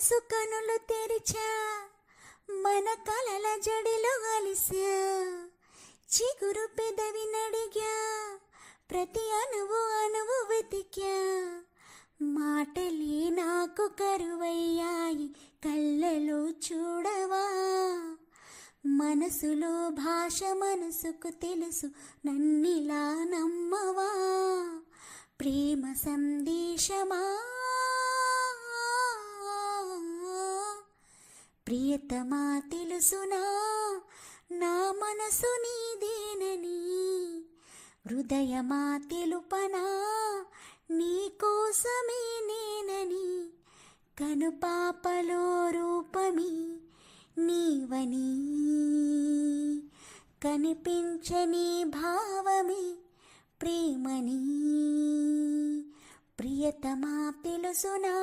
మనసు కనులు తెరిచా, మన కలల జడిలో అలిసా, చిగురు పెదవి నడిగా, ప్రతి అణువు అణువు వెతికా, మాటలే నాకు కరువయ్యాయి, కళ్ళలో చూడవా, మనసులో భాష మనసుకు తెలుసు, నన్నిలా నమ్మవా, ప్రేమ సందేశమా, ప్రియతమా తెలుసునా, నా మనసు నీదేనని, హృదయమా తెలుపనా, నీ కోసమే నేనని, కనుపాపలో రూపమి నీవని, కనిపించని భావమి ప్రేమని, ప్రియతమా తెలుసునా.